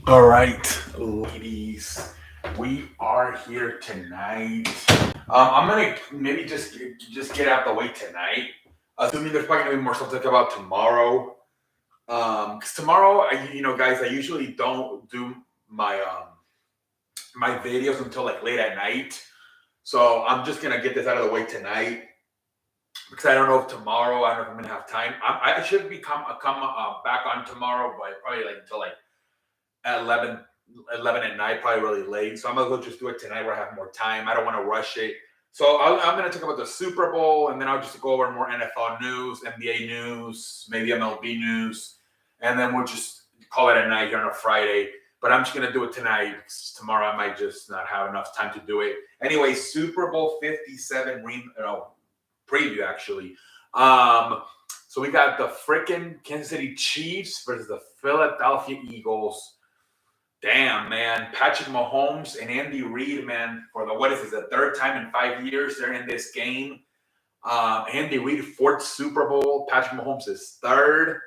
All right, ladies, we are here tonight. I'm gonna maybe just get out the way tonight, assuming there's probably gonna be more stuff to talk about tomorrow. Because tomorrow, guys, I usually don't do my my videos until like late at night. So I'm just gonna get this out of the way tonight because I don't know if tomorrow. I don't know if I'm gonna have time. I should be come back on tomorrow, but probably like until like at 11 at night, probably really late. So I'm gonna go just do it tonight where I have more time. I don't want to rush it. So I'm gonna talk about the Super Bowl, and then I'll just go over more NFL news, NBA news, maybe MLB news, and then we'll just call it a night here on a Friday. But I'm just gonna do it tonight because tomorrow I might just not have enough time to do it. Anyway, Super Bowl 57 preview actually. So we got the freaking Kansas City Chiefs versus the Philadelphia Eagles. Damn, man. Patrick Mahomes and Andy Reid, man, for the third time in 5 years they're in this game. Andy Reid, fourth Super Bowl. Patrick Mahomes is third.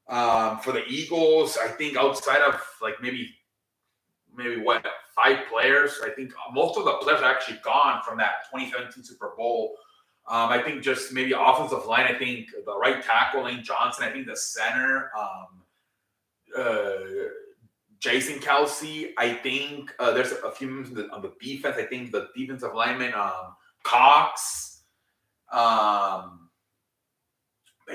For the Eagles, I think outside of like maybe what, five players, I think most of the players are actually gone from that 2017 Super Bowl. I think just maybe offensive line. I think the right tackle, Lane Johnson. I think the center, Jason Kelce. I think there's a few members on the defense. I think the defensive lineman, Cox. But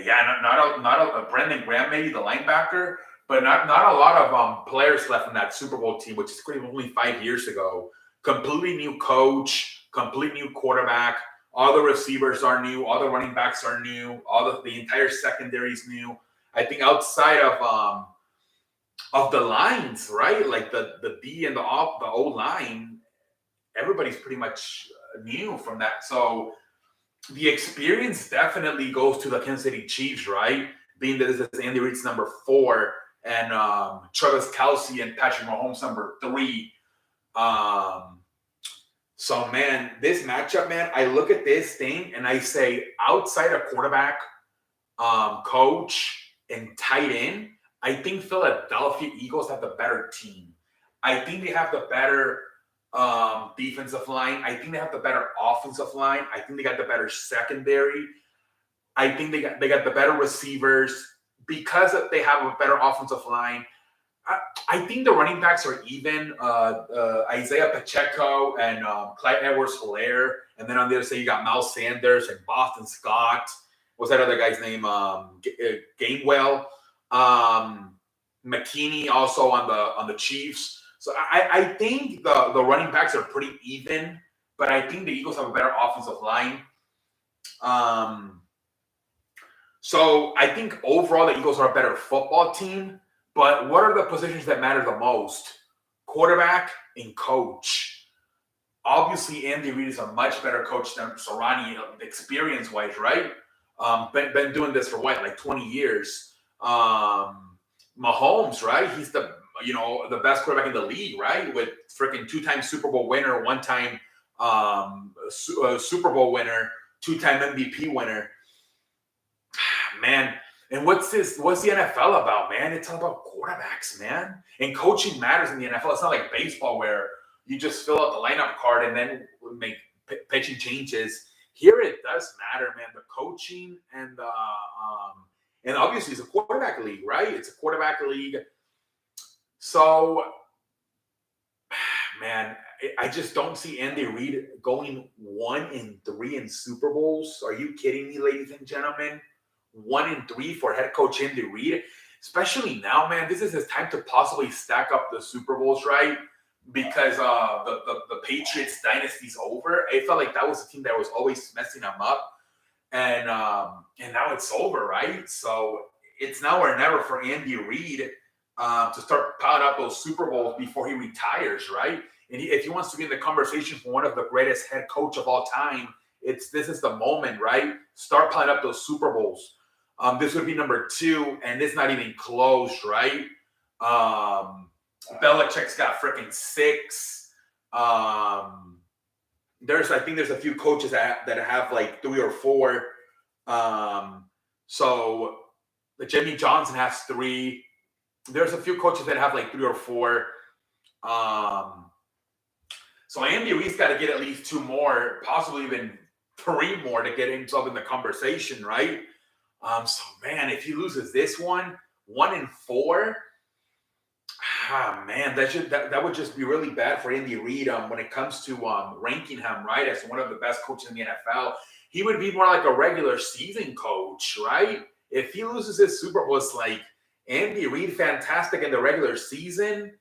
yeah, not a Brendan Graham, maybe the linebacker, but not a lot of players left in that Super Bowl team, which is only 5 years ago. Completely new coach, complete new quarterback. All the receivers are new. All the running backs are new. The entire secondary is new. I think outside of the lines, right? Like the D and the O line, everybody's pretty much new from that. So the experience definitely goes to the Kansas City Chiefs, right? Being that this is Andy Reid's number 4 and Travis Kelce and Patrick Mahomes number 3. So man, this matchup, man, I look at this thing and I say outside of quarterback, coach, and tight end, I think Philadelphia Eagles have the better team. I think they have the better defensive line. I think they have the better offensive line. I think they got the better secondary. I think they got the better receivers because they have a better offensive line. I think the running backs are even. Isaiah Pacheco and Clyde Edwards-Helaire, and then on the other side you got Miles Sanders and Boston Scott. What's that other guy's name? Gainwell. McKinney also on the Chiefs. So I think the running backs are pretty even, but I think the Eagles have a better offensive line. So I think overall the Eagles are a better football team. But what are the positions that matter the most? Quarterback and coach. Obviously, Andy Reid is a much better coach than Sirianni, experience-wise, right? Been doing this for what, like 20 years. Mahomes, right? He's the best quarterback in the league, right? With freaking 2-time Super Bowl winner, 1-time Super Bowl winner, 2-time MVP winner. Man, and what's the NFL about, man? It's all about quarterbacks, man. And coaching matters in the NFL. It's not like baseball where you just fill out the lineup card and then make pitching changes. Here it does matter, man. The coaching and obviously it's a quarterback league, right? It's a quarterback league. So, man, I just don't see Andy Reid going 1-3 in Super Bowls. Are you kidding me, ladies and gentlemen? 1-3 for head coach Andy Reid, especially now, man. This is his time to possibly stack up the Super Bowls, right? Because the Patriots dynasty's over. I felt like that was a team that was always messing them up, and now it's over, right? So it's now or never for Andy Reid to start piling up those Super Bowls before he retires, right? And if he wants to be in the conversation for one of the greatest head coach of all time, this is the moment, right? Start piling up those Super Bowls. This would be number 2, and it's not even close, right? Belichick's got freaking 6. I think there's a few coaches that have like 3 or 4. So Jimmy Johnson has 3. there's a few coaches that have like 3 or 4. Um, so Andy Reid's got to get at least 2 more, possibly even 3 more to get himself in the conversation, right? So man, if he loses this one, 1-4, man, that would just be really bad for Andy Reid. When it comes to ranking him right as one of the best coaches in the NFL, he would be more like a regular season coach, right? If he loses his Super Bowl, it's like Andy Reid, fantastic in the regular season,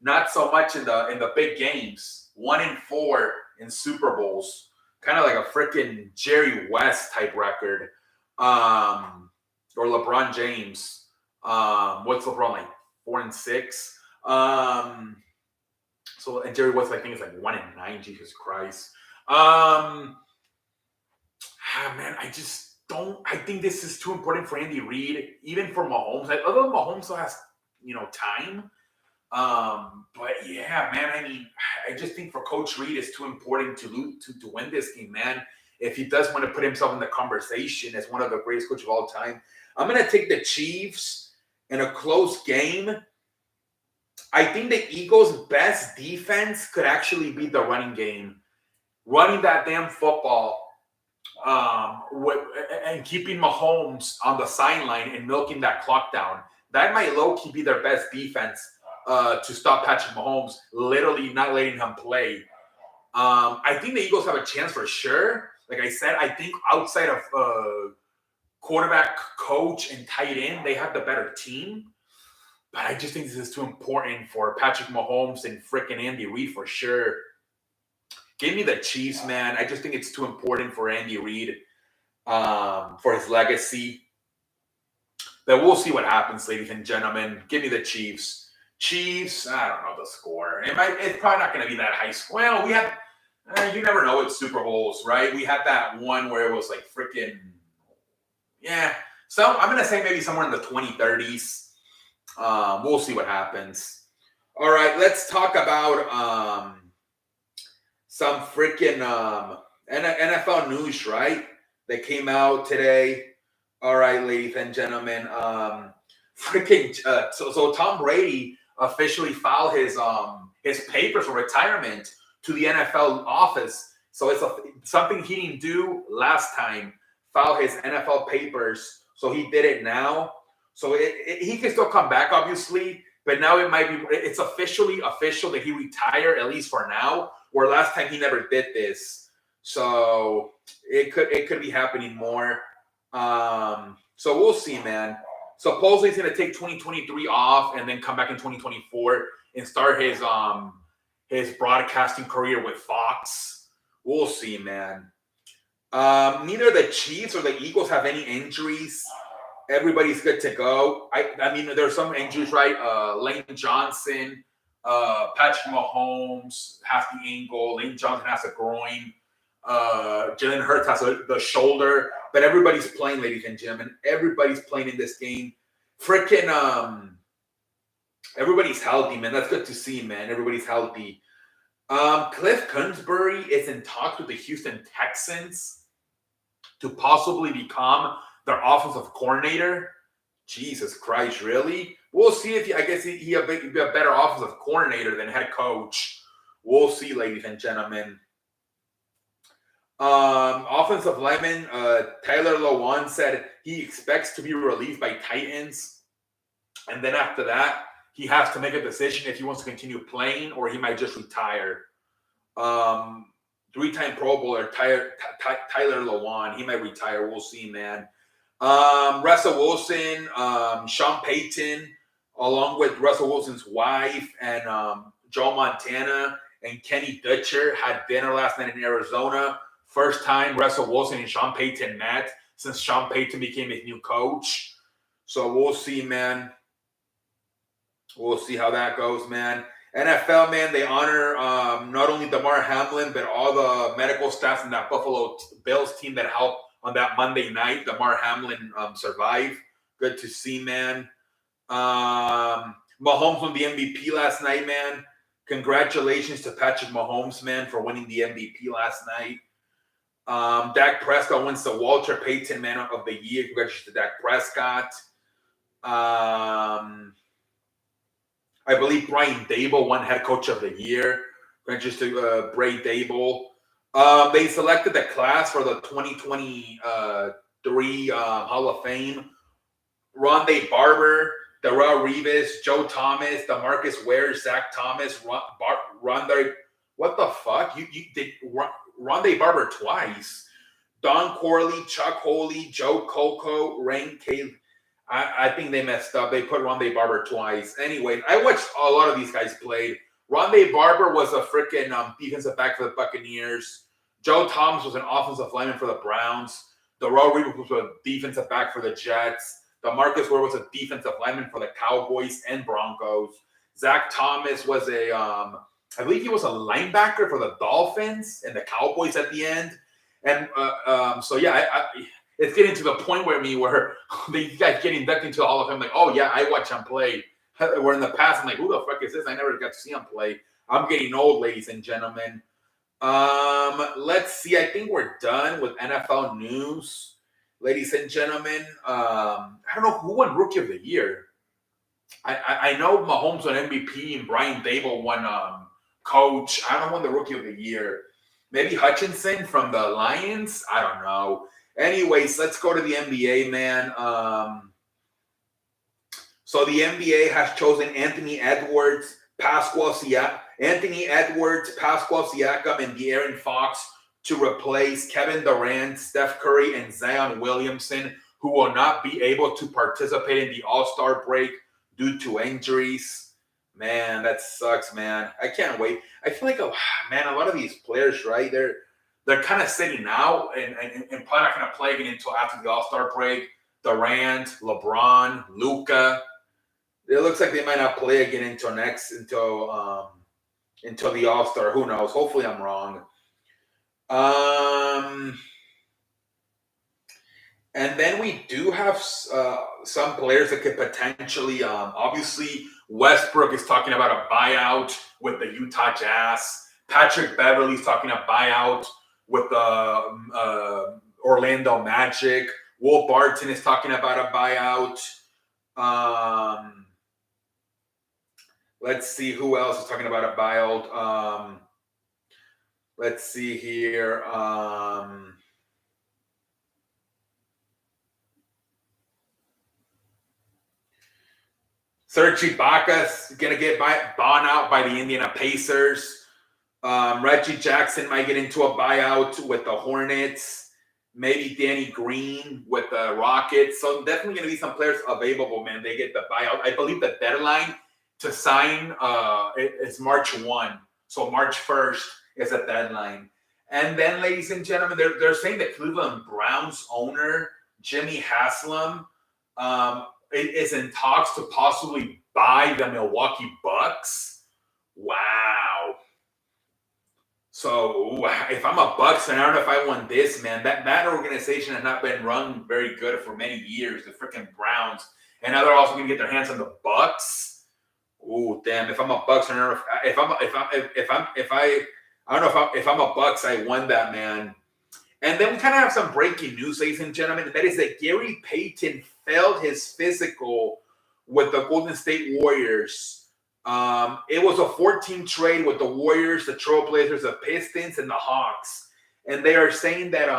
not so much in the big games. 1-4 in Super Bowls, kind of like a freaking Jerry West type record, or LeBron James. What's LeBron like? 4-6. So and Jerry West, I think, is like 1-9. Jesus Christ. Man, I just don't. I think this is too important for Andy Reid, even for Mahomes. Although Mahomes still has, time. But yeah, man. I mean, I just think for Coach Reid, it's too important to win this game, man. If he does want to put himself in the conversation as one of the greatest coaches of all time, I'm gonna take the Chiefs in a close game. I think the Eagles' best defense could actually be the running game, running that damn football, and keeping Mahomes on the sideline and milking that clock down. That might low-key be their best defense to stop Patrick Mahomes, literally not letting him play. I think the Eagles have a chance for sure. Like I said, I think outside of quarterback, coach, and tight end, they have the better team. But I just think this is too important for Patrick Mahomes and freaking Andy Reid for sure. Give me the Chiefs, man. I just think it's too important for Andy Reid, for his legacy. But we'll see what happens, ladies and gentlemen. Give me the Chiefs. Chiefs, I don't know the score. It's probably not going to be that high score. Well, we have, you never know with Super Bowls, right? We had that one where it was like freaking, yeah. So I'm going to say maybe somewhere in the 20-30s. We'll see what happens. All right, let's talk about some freaking NFL news, right? That came out today. All right, ladies and gentlemen. So Tom Brady officially filed his papers for retirement to the NFL office. So it's something he didn't do last time. File his NFL papers. So he did it now. So he can still come back, obviously, but now it's officially official that he retired, at least for now, where last time he never did this. So it could be happening more. So we'll see, man. Supposedly he's going to take 2023 off and then come back in 2024 and start his broadcasting career with Fox. We'll see, man. Neither the Chiefs or the Eagles have any injuries. Everybody's good to go. I mean, there's some injuries, right? Lane Johnson, Patrick Mahomes has the ankle. Lane Johnson has a groin. Jalen Hurts has the shoulder. But everybody's playing, ladies and gentlemen. Everybody's playing in this game. Freaking, everybody's healthy, man. That's good to see, man. Everybody's healthy. Cliff Kingsbury is in talks with the Houston Texans to possibly become their offensive coordinator. Jesus Christ, really? We'll see if he'll be a better offensive coordinator than head coach. We'll see, ladies and gentlemen. Offensive lineman Tyler Lewan said he expects to be released by Titans, and then after that, he has to make a decision if he wants to continue playing or he might just retire. 3-time Pro Bowler Tyler Lewan, he might retire. We'll see, man. Russell Wilson, Sean Payton, along with Russell Wilson's wife and Joe Montana and Kenny Dutcher had dinner last night in Arizona. First time Russell Wilson and Sean Payton met since Sean Payton became his new coach. So we'll see, man. We'll see how that goes, man. NFL, man, they honor not only Damar Hamlin, but all the medical staff in that Buffalo Bills team that helped on that Monday night. Damar Hamlin survived. Good to see, man. Mahomes won the MVP last night, man. Congratulations to Patrick Mahomes, man, for winning the MVP last night. Dak Prescott wins the Walter Payton Man of the Year. Congratulations to Dak Prescott. I believe Brian Dable won Head Coach of the Year. Congratulations to Bray Dable. They selected the class for the 2023 Hall of Fame. Rondé Barber, Darrelle Revis, Joe Thomas, DeMarcus Ware, Zach Thomas, Rondé. What the fuck? You did Rondé Barber twice. Don Corley, Chuck Holy, Joe Coco, Rain Cave. I think they messed up. They put Rondé Barber twice. Anyway, I watched a lot of these guys played. Rondé Barber was a freaking defensive back for the Buccaneers. Joe Thomas was an offensive lineman for the Browns. Darrelle Revis was a defensive back for the Jets. DeMarcus Ware was a defensive lineman for the Cowboys and Broncos. Zach Thomas was I believe he was a linebacker for the Dolphins and the Cowboys at the end. And it's getting to the point where these guys get inducted into the Hall of Fame. Like, oh yeah, I watch him play. Where in the past, I'm like, who the fuck is this? I never got to see him play. I'm getting old, ladies and gentlemen. Let's see. I think we're done with NFL news, ladies and gentlemen. I don't know who won Rookie of the Year. I know Mahomes won MVP and Brian Dable won Coach. I don't know who won the Rookie of the Year. Maybe Hutchinson from the Lions. I don't know. Anyways, let's go to the NBA, man. So the NBA has chosen Anthony Edwards, Pascal Siakam, and De'Aaron Fox to replace Kevin Durant, Steph Curry, and Zion Williamson, who will not be able to participate in the All-Star break due to injuries. Man, that sucks, man. I can't wait. I feel like, a lot of these players, right? They're kind of sitting out and probably not going to play again until after the All-Star break. Durant, LeBron, Luka. It looks like they might not play again until the All-Star. Who knows? Hopefully I'm wrong. And then we do have some players that could potentially, obviously, Westbrook is talking about a buyout with the Utah Jazz. Patrick Beverley's talking a buyout with the Orlando Magic. Will Barton is talking about a buyout. Let's see who else is talking about a buyout. Let's see here. Serge Ibaka's going to get bought out by the Indiana Pacers. Reggie Jackson might get into a buyout with the Hornets. Maybe Danny Green with the Rockets. So definitely going to be some players available, man. They get the buyout. I believe the deadline to sign is March 1. So March 1st is the deadline. And then, ladies and gentlemen, they're saying that Cleveland Browns owner, Jimmy Haslam, is in talks to possibly buy the Milwaukee Bucks. Wow. So if I'm a Bucks fan, I don't know if I want this, man. That organization has not been run very good for many years. The freaking Browns, and now they're also going to get their hands on the Bucks. Ooh, damn! If I'm a Bucks fan, if I'm a Bucks, I won that, man. And then we kind of have some breaking news, ladies and gentlemen. And that is that Gary Payton failed his physical with the Golden State Warriors. It was a 14 trade with the Warriors, the Trailblazers, the Pistons, and the Hawks. And they are saying that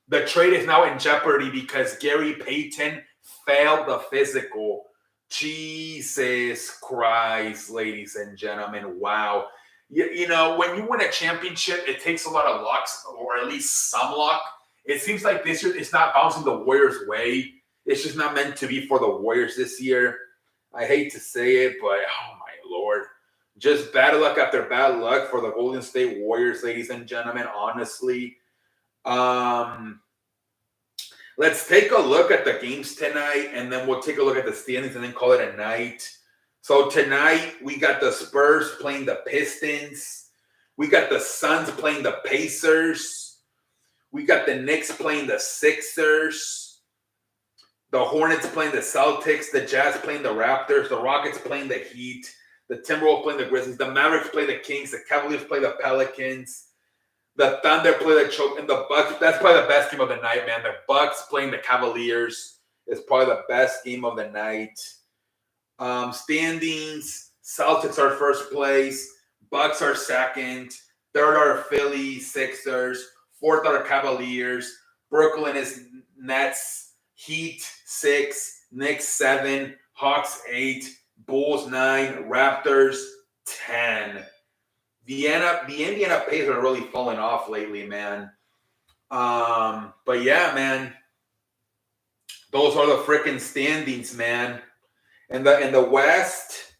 the trade is now in jeopardy because Gary Payton failed the physical. Jesus Christ, ladies and gentlemen. Wow. You know, when you win a championship, it takes a lot of luck, or at least some luck. It seems like this year it's not bouncing the Warriors' way. It's just not meant to be for the Warriors this year. I hate to say it, but oh my Lord. Just bad luck after bad luck for the Golden State Warriors, ladies and gentlemen, honestly. Let's take a look at the games tonight, and then we'll take a look at the standings and then call it a night. So tonight, we got the Spurs playing the Pistons. We got the Suns playing the Pacers. We got the Knicks playing the Sixers. The Hornets playing the Celtics. The Jazz playing the Raptors. The Rockets playing the Heat. The Timberwolves playing the Grizzlies. The Mavericks play the Kings. The Cavaliers play the Pelicans. The Thunder play the Choke. And the Bucks. That's probably the best game of the night, man. The Bucks playing the Cavaliers is probably the best game of the night. Standings, Celtics are first place. Bucks are second. Third are Philly, Sixers. Fourth are Cavaliers. Brooklyn is Nets. Heat 6. Knicks 7. Hawks 8. Bulls 9. Raptors 10. The Indiana Pacers are really falling off lately, man. But yeah, man, those are the freaking standings, man. In the West,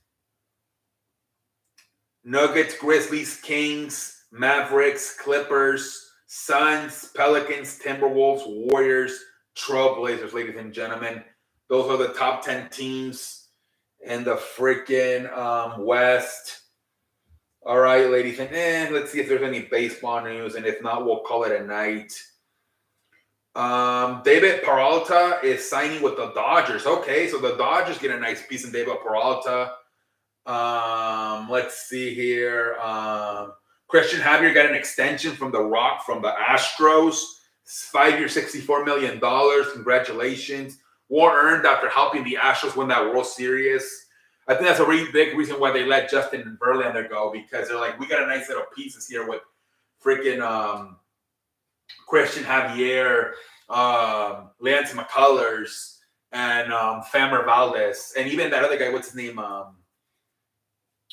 Nuggets, Grizzlies, Kings, Mavericks, Clippers, Suns, Pelicans, Timberwolves, Warriors, Trailblazers, ladies and gentlemen. Those are the top 10 teams in the freaking West. All right, ladies and let's see if there's any baseball news, and if not, we'll call it a night. David Peralta is signing with the Dodgers. Okay, so the Dodgers get a nice piece in David Peralta. Let's see here. Christian Javier got an extension from the Rock from the Astros. 5-year, $64 million. Congratulations. War earned after helping the Astros win that World Series. I think that's a really big reason why they let Justin Verlander go, because they're like, we got a nice little pieces here with freaking Christian Javier, Lance McCullers, and Framber Valdez, and even that other guy, what's his name?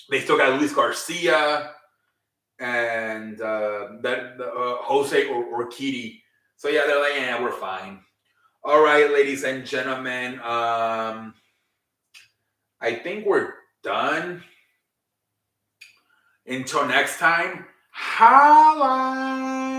They still got Luis Garcia and Jose Urquidy. So yeah, they're like, yeah, we're fine. All right, ladies and gentlemen, I think we're done. Until next time, holla!